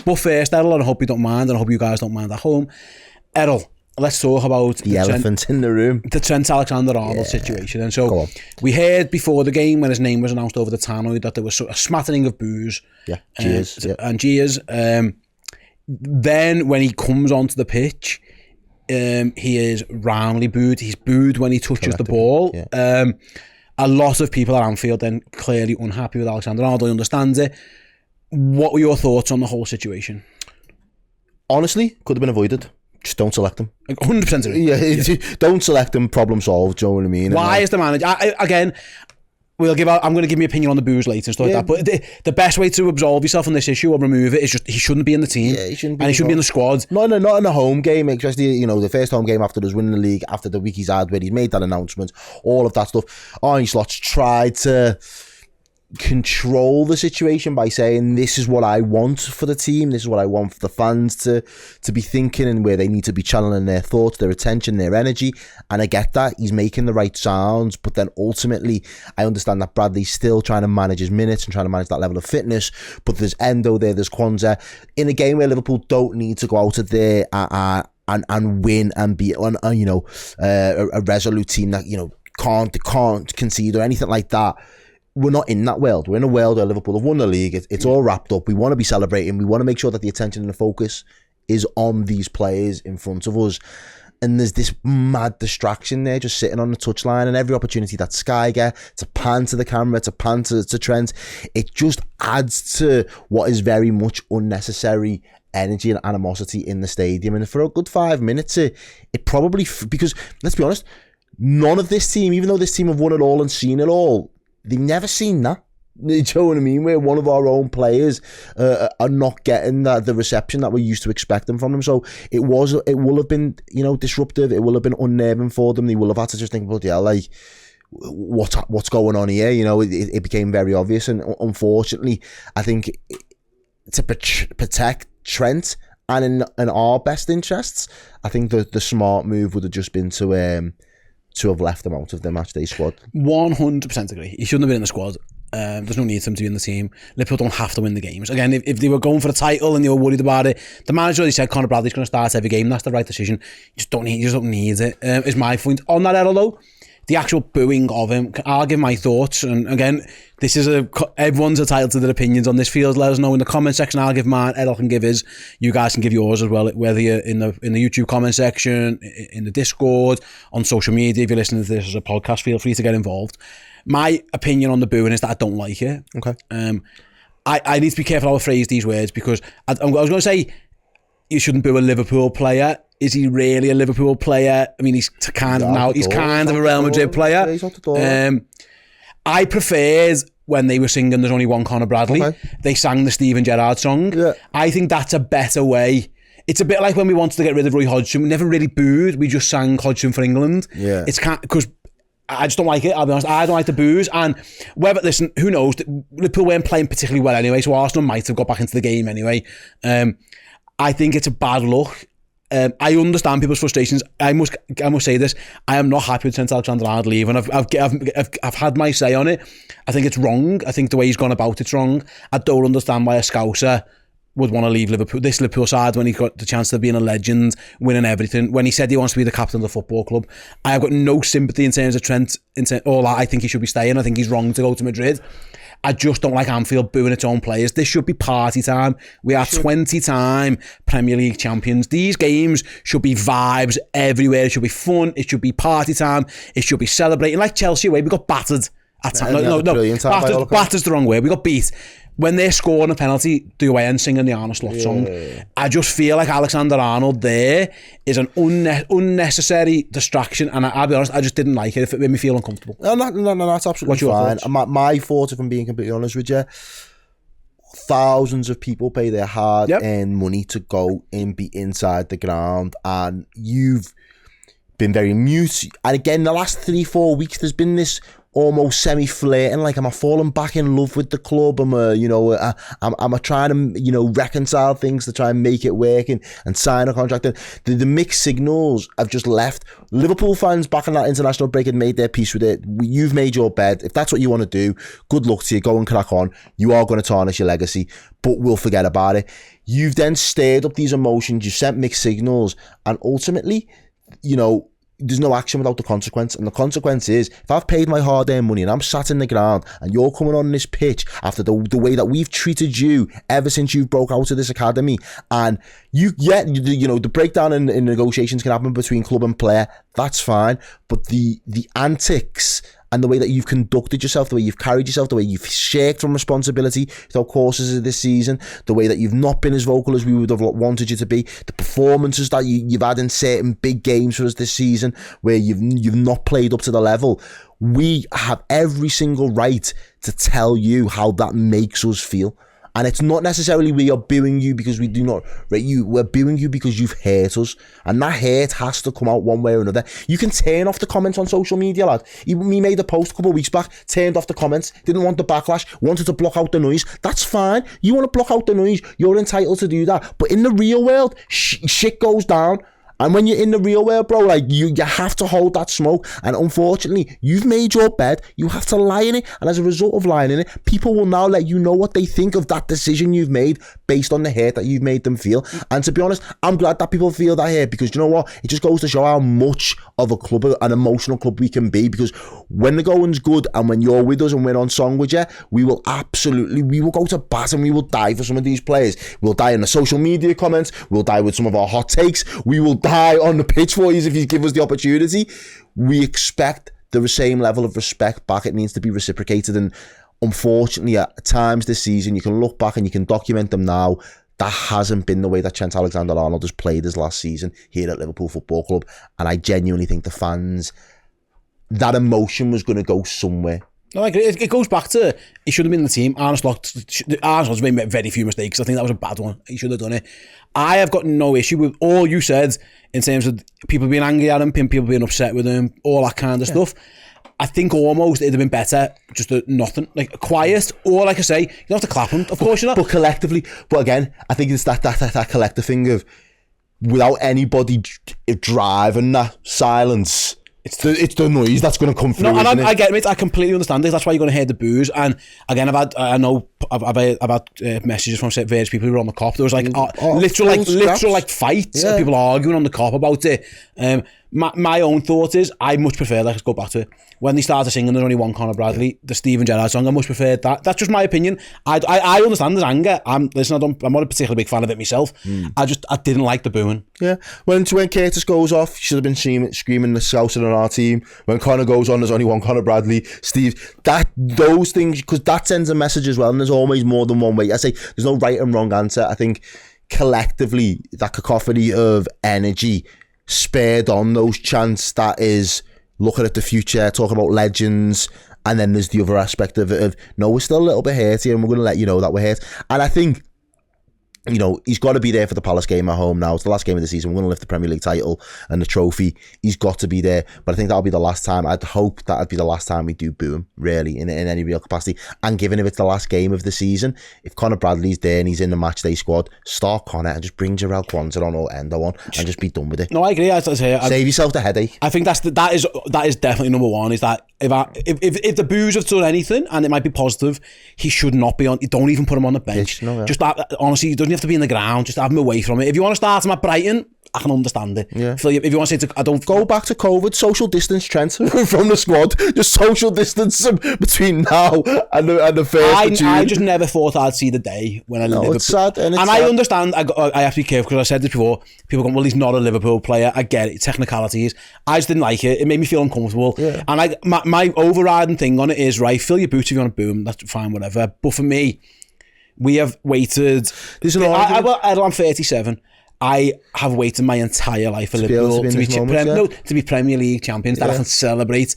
But first, Errol, and I hope you don't mind, and I hope you guys don't mind at home. Errol, let's talk about the elephant in the room. The Trent Alexander-Arnold situation. And so we heard before the game, when his name was announced over the tannoy, that there was a smattering of boos. Yeah, cheers. And jeers. Then when he comes onto the pitch, he is roundly booed. He's booed when he touches the ball. Yeah. A lot of people at Anfield then clearly unhappy with Alexander-Arnold. I understand it. What were your thoughts on the whole situation? Honestly, could have been avoided. Just don't select him. 100% agree. Yeah. Don't select him. Problem solved. Do you know what I mean? Why is the manager? Again, I'm going to give my opinion on the boos later and stuff like that. But the best way to absolve yourself on this issue or remove it is just he shouldn't be in the team. Yeah, he shouldn't be. And he shouldn't be in the squad. Not in the home game, especially the first home game after us winning the league, after the week he's had where he's made that announcement, all of that stuff. Arne Slot's tried to control the situation by saying this is what I want for the team, this is what I want for the fans to be thinking, and where they need to be channeling their thoughts, their attention, their energy. And I get that he's making the right sounds, but then ultimately I understand that Bradley's still trying to manage his minutes and trying to manage that level of fitness. But there's Endo there, there's Kwanzaa in a game where Liverpool don't need to go out of there and win and be a resolute team that can't concede or anything like that. We're not in that world. We're in a world where Liverpool have won the league. It's all wrapped up. We want to be celebrating. We want to make sure that the attention and the focus is on these players in front of us. And there's this mad distraction there, just sitting on the touchline, and every opportunity that Sky get to pan to the camera, to pan to Trent, it just adds to what is very much unnecessary energy and animosity in the stadium. And for a good 5 minutes, it probably, because let's be honest, none of this team, even though this team have won it all and seen it all, they've never seen that. Do you know what I mean? Where one of our own players are not getting the reception that we're used to expecting from them. So it will have been, disruptive. It will have been unnerving for them. They will have had to just think, bloody hell, like, what's going on here? It became very obvious. And unfortunately, I think to protect Trent and in our best interests, I think the smart move would have just been to have left him out of the matchday squad. 100% agree. He shouldn't have been in the squad. There's no need for him to be in the team. Liverpool don't have to win the games. Again, if they were going for the title and they were worried about it, the manager already said Conor Bradley's going to start every game. That's the right decision. You just don't need it. Is my point. On that, Errol, though, the actual booing of him, I'll give my thoughts. And again, this is everyone's entitled to their opinions on this field. Let us know in the comment section. I'll give mine. Errol can give his. You guys can give yours as well. Whether you're in the YouTube comment section, in the Discord, on social media. If you're listening to this as a podcast, feel free to get involved. My opinion on the booing is that I don't like it. Okay. I need to be careful how I phrase these words, because I was going to say you shouldn't boo a Liverpool player. Is he really a Liverpool player? I mean, he's kind of a Real Madrid player. Yeah, he's out the door. I preferred when they were singing There's Only One Conor Bradley. Okay. They sang the Steven Gerrard song. Yeah. I think that's a better way. It's a bit like when we wanted to get rid of Roy Hodgson. We never really booed. We just sang Hodgson for England. Yeah. It's because I just don't like it, I'll be honest. I don't like the boos. And listen, who knows? Liverpool weren't playing particularly well anyway, so Arsenal might have got back into the game anyway. I think it's a bad look. I understand people's frustrations. I must say this. I am not happy with Trent Alexander-Arnold leaving. I've had my say on it. I think it's wrong. I think the way he's gone about it's wrong. I don't understand why a Scouser would want to leave this Liverpool side when he got the chance of being a legend, winning everything. When he said he wants to be the captain of the football club, I have got no sympathy in terms of Trent. I think he should be staying. I think he's wrong to go to Madrid. I just don't like Anfield booing its own players. This should be party time. We are 20-time Premier League champions. These games should be vibes everywhere. It should be fun. It should be party time. It should be celebrating. Like Chelsea away, we got battered at time. Battered's the wrong way. We got beat. When they're scoring a penalty, the away end singing the Arne Slot song. I just feel like Alexander-Arnold there is an unnecessary distraction, and I'll be honest, I just didn't like it. It made me feel uncomfortable. No, that's absolutely fine. My thoughts, if I'm being completely honest with you, thousands of people pay their hard-earned money to go and be inside the ground, and you've been very mute. And again, the last 3-4 weeks, there's been this almost semi-flirting, like, am I falling back in love with the club? Am I trying to, reconcile things to try and make it work and sign a contract? And the mixed signals have just left. Liverpool fans back in that international break had made their peace with it. You've made your bed. If that's what you want to do, good luck to you. Go and crack on. You are going to tarnish your legacy, but we'll forget about it. You've then stirred up these emotions. You've sent mixed signals, and ultimately, there's no action without the consequence. And the consequence is, if I've paid my hard-earned money and I'm sat in the ground and you're coming on this pitch after the way that we've treated you ever since you broke out of this academy, and the breakdown in negotiations can happen between club and player, that's fine. But the antics and the way that you've conducted yourself, the way you've carried yourself, the way you've shirked from responsibility throughout courses of this season, the way that you've not been as vocal as we would have wanted you to be, the performances that you've had in certain big games for us this season where you've not played up to the level, we have every single right to tell you how that makes us feel. And it's not necessarily we are booing you because we do not rate you. We're booing you because you've hurt us. And that hate has to come out one way or another. You can turn off the comments on social media, lad. We made a post a couple of weeks back, turned off the comments, didn't want the backlash, wanted to block out the noise. That's fine. You want to block out the noise, you're entitled to do that. But in the real world, shit goes down. And when you're in the real world, bro, like you have to hold that smoke. And unfortunately, you've made your bed. You have to lie in it. And as a result of lying in it, people will now let you know what they think of that decision you've made based on the hurt that you've made them feel. And to be honest, I'm glad that people feel that hurt, because you know what? It just goes to show how much of a club, an emotional club we can be. Because when the going's good and when you're with us and we're on song with you, we will go to bat and we will die for some of these players. We'll die in the social media comments. We'll die with some of our hot takes. We will die on the pitch for you if you give us the opportunity. We expect the same level of respect back. It needs to be reciprocated, and unfortunately at times this season you can look back and you can document them now. That hasn't been the way that Trent Alexander-Arnold has played his last season here at Liverpool Football Club, and I genuinely think the fans, that emotion was going to go somewhere. No, I agree. It goes back to, he should have been in the team. Arnold's made very few mistakes. I think that was a bad one. He should have done it. I have got no issue with all you said in terms of people being angry at him, people being upset with him, all that kind of stuff. I think almost it'd have been better just nothing, like quiet, or like I say, you don't have to clap him. Of course you're not. But collectively, but again, I think it's that collective thing of without anybody driving that silence. It's the noise that's going to come through. No, and I get it. I completely understand it. That's why you're going to hear the boos. And again, I've had messages from various people who were on the cop. There was literal fights. Yeah. People arguing on the cop about it. My own thought is, I much prefer, let's go back to it, when they started singing There's Only One Conor Bradley, the Ste and Errol song, I much preferred that. That's just my opinion. I understand there's anger. I'm not a particularly big fan of it myself. I didn't like the booing. Yeah. When Curtis goes off, you should have been screaming the scouting on our team. When Conor goes on, There's Only One Conor Bradley, Steve. Those things, because that sends a message as well, and there's always more than one way. I say there's no right and wrong answer. I think collectively, that cacophony of energy spared on those chants that is looking at the future, talking about legends, and then there's the other aspect of it of, no, we're still a little bit hurt here and we're going to let you know that we're hurt. And I think, he's got to be there for the Palace game at home now. It's the last game of the season. We're going to lift the Premier League title and the trophy. He's got to be there. But I think that'll be the last time. I'd hope that'd be the last time we do boo him, really, in any real capacity. And given if it's the last game of the season, if Conor Bradley's there and he's in the matchday squad, start Conor and just bring Jarell Kwanzaa on or Endo on and just be done with it. No, I agree. Save yourself the headache. I think that is definitely number one, is that if the boos have done anything, and it might be positive, he should not be on. Don't even put him on the bench. Just honestly, he doesn't have to be in the ground. Just have him away from it. If you want to start him at Brighton, I can understand it. Yeah. If you want to say, I don't go back to COVID, social distance, Trent, from the squad. Just social distance between now and the first of June. I just never thought I'd see the day when Liverpool. It's sad, and I understand. I have to be careful because I said this before. People go, well, he's not a Liverpool player. I get it, technicalities. I just didn't like it. It made me feel uncomfortable. Yeah. And my overriding thing on it is, right, fill your boots if you want to boom. That's fine, whatever. But for me, we have waited. I'm 37. I have waited my entire life for Liverpool to be Premier League champions, that I can celebrate.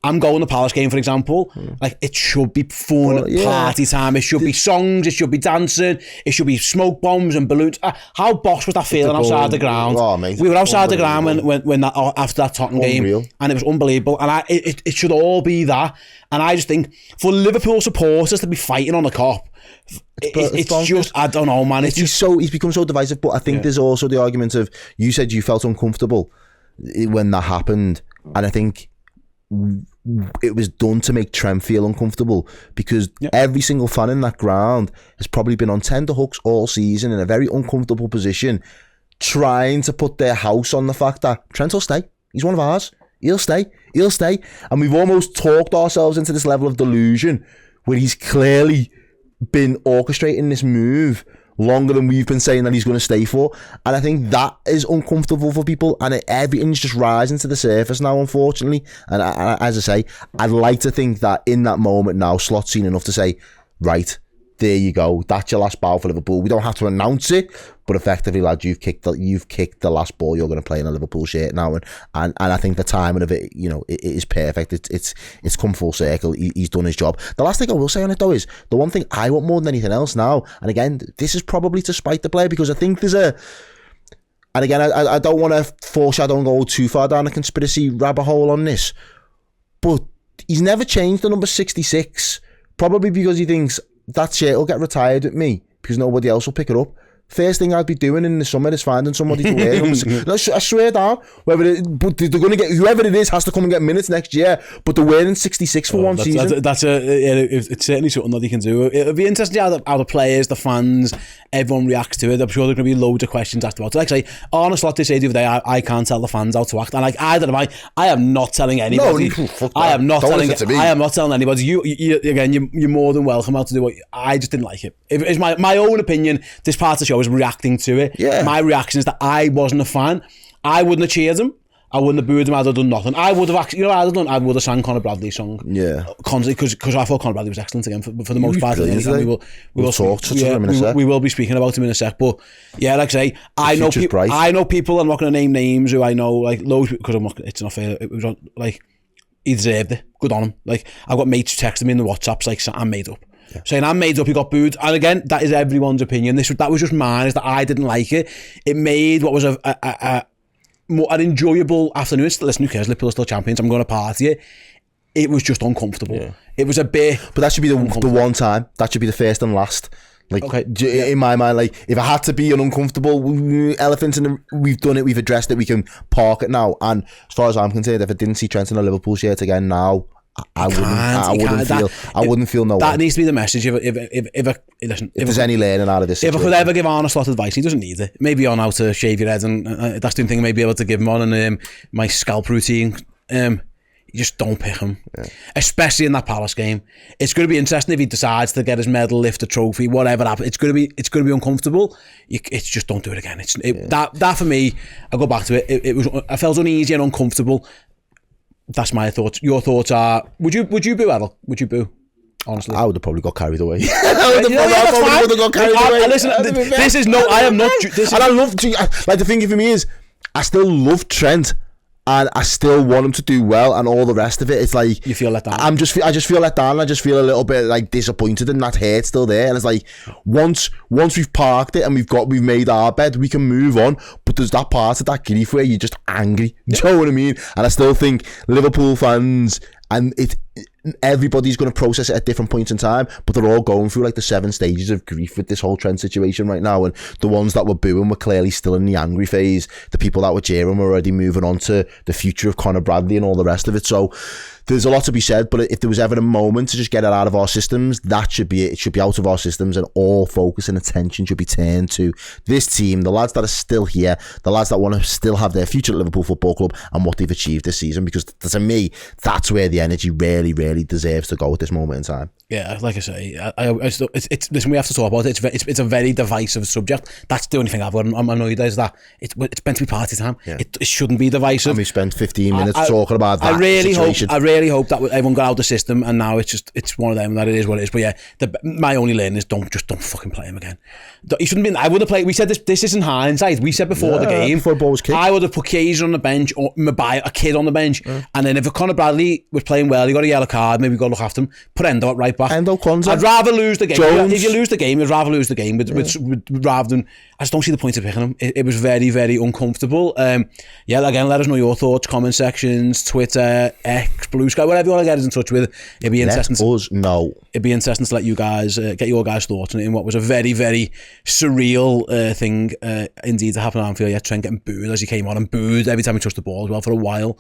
I'm going to Palace game, for example. Like, it should be fun, party time. It should be songs. It should be dancing. It should be smoke bombs and balloons. How boss was that feeling outside the ground? Oh, mate, we were outside the ground when that after that Tottenham game, and it was unbelievable. And it should all be that. And I just think for Liverpool supporters to be fighting on the Kop, it's just, I don't know, man. He's become so divisive. But I think there's also the argument of, you said you felt uncomfortable when that happened, and I think it was done to make Trent feel uncomfortable, because every single fan in that ground has probably been on tender hooks all season in a very uncomfortable position, trying to put their house on the fact that Trent will stay. He's one of ours. He'll stay. And we've almost talked ourselves into this level of delusion where he's clearly been orchestrating this move longer than we've been saying that he's going to stay for. And I think that is uncomfortable for people, and everything's just rising to the surface now, unfortunately. And as I say, I'd like to think that in that moment now, Slot's seen enough to say, right, there you go, that's your last bow for Liverpool. We don't have to announce it, but effectively, lad, you've kicked the last ball you're going to play in a Liverpool shirt now, and I think the timing of it, it is perfect. It's come full circle. He's done his job. The last thing I will say on it though is, the one thing I want more than anything else now, and again, this is probably to spite the player, because I think there's and again, I don't want to foreshadow and go too far down a conspiracy rabbit hole on this, but he's never changed the number 66, probably because he thinks that shirt will get retired with me because nobody else will pick it up. First thing I'd be doing in the summer is finding somebody to wear them. I swear down, but they're going to get, whoever it is has to come and get minutes next year, but they're wearing 66 for one season. It's certainly something that he can do. It'll be interesting how the players, the fans, everyone reacts to it. I'm sure there's going to be loads of questions asked about it. Like I say, Arne Slot did say the other day, I can't tell the fans how to act. And like, I don't know, I am not telling anybody. No, I am not telling anybody. You again, you're more than welcome how to do what I just didn't like it. It's my own opinion. This part of the show is reacting to it. Yeah. My reaction is that I wasn't a fan. I wouldn't have cheered him. I wouldn't have booed him. I'd have done nothing. I would have actually, I would have sang Conor Bradley's song. Yeah. Constantly, because I thought Conor Bradley was excellent again for the most part. We will be speaking about him in a sec. But yeah, like I say, I know people. I'm not going to name names who I know, like loads, because it's not fair. It was like, he deserved it. Good on him. Like, I've got mates texting me in the WhatsApps like, I'm made up. Yeah. Saying I'm made up, he got booed. And again, that is everyone's opinion. That was just mine, is that I didn't like it. It made what was an enjoyable afternoon. Listen, who cares? Liverpool are still champions. I'm going to party it. It was just uncomfortable. Yeah. It was a bit. But that should be the one time. That should be the first and last. Like, okay. In my mind, like, if it had to be an uncomfortable elephant, and we've done it, we've addressed it, we can park it now. And as far as I'm concerned, if I didn't see Trent in a Liverpool shirt again now, I wouldn't feel no. That needs to be the message. If there's any learning out of this, if I could ever give Arne Slot advice, he doesn't need it. Maybe on how to shave your head, and that's the thing I may be able to give him on, and my scalp routine. You just don't pick him, especially in that Palace game. It's going to be interesting if he decides to get his medal, lift a trophy, whatever happens. It's going to be uncomfortable. It's just don't do it again. That for me, I go back to it. I felt uneasy and uncomfortable. That's my thoughts. Your thoughts are: Would you boo, Errol? Would you boo? Honestly, I would have probably got carried away. I would have got carried away. Listen, this is no. I am not. And I love like the thing for me is, I still love Trent, and I still want him to do well, and all the rest of it. It's like you feel let down. I just feel let down. I just feel a little bit like disappointed, and that hurt's still there. And it's like once we've parked it and we've made our bed, we can move on. But there's that part of that grief where you're just angry. Do you know what I mean? And I still think Liverpool fans, and everybody's going to process it at different points in time, but they're all going through like the 7 stages of grief with this whole Trent situation right now. And the ones that were booing were clearly still in the angry phase. The people that were cheering were already moving on to the future of Conor Bradley and all the rest of it. So there's a lot to be said, but if there was ever a moment to just get it out of our systems, that should be it. It should be out of our systems, and all focus and attention should be turned to this team, the lads that are still here, the lads that want to still have their future at Liverpool Football Club, and what they've achieved this season, because to me, that's where the energy really, really deserves to go at this moment in time. Yeah, like I say, listen, we have to talk about it. It's a very divisive subject. That's the only thing I'm annoyed is that it's meant to be party time. Yeah. It shouldn't be divisive. And we spent 15 minutes talking about that situation. I really hope that everyone got out of the system, and now it's one of them that it is what it is. But yeah, my only learning is don't fucking play him again. He shouldn't be. I would have played. We said this isn't hindsight. We said before the game, before the ball was kicked, I would have put Kaiser on the bench or a kid on the bench, and then if Conor Bradley was playing well, he got a yellow card, maybe go look after him. Put Endo at right back. Endo, Kwanzaa. I'd rather lose the game. Jones. If you lose the game, I'd rather lose the game rather than. I just don't see the point of picking him. It was very, very uncomfortable. Yeah, again, let us know your thoughts, comment sections, Twitter, X, Blue Sky, whatever you want to get us in touch with. It'd be interesting. Let us know. It'd be interesting to let you guys get your guys' thoughts on it in what was a very, very surreal thing indeed to happen at Anfield. Yeah, Trent getting booed as he came on and booed every time he touched the ball as well for a while.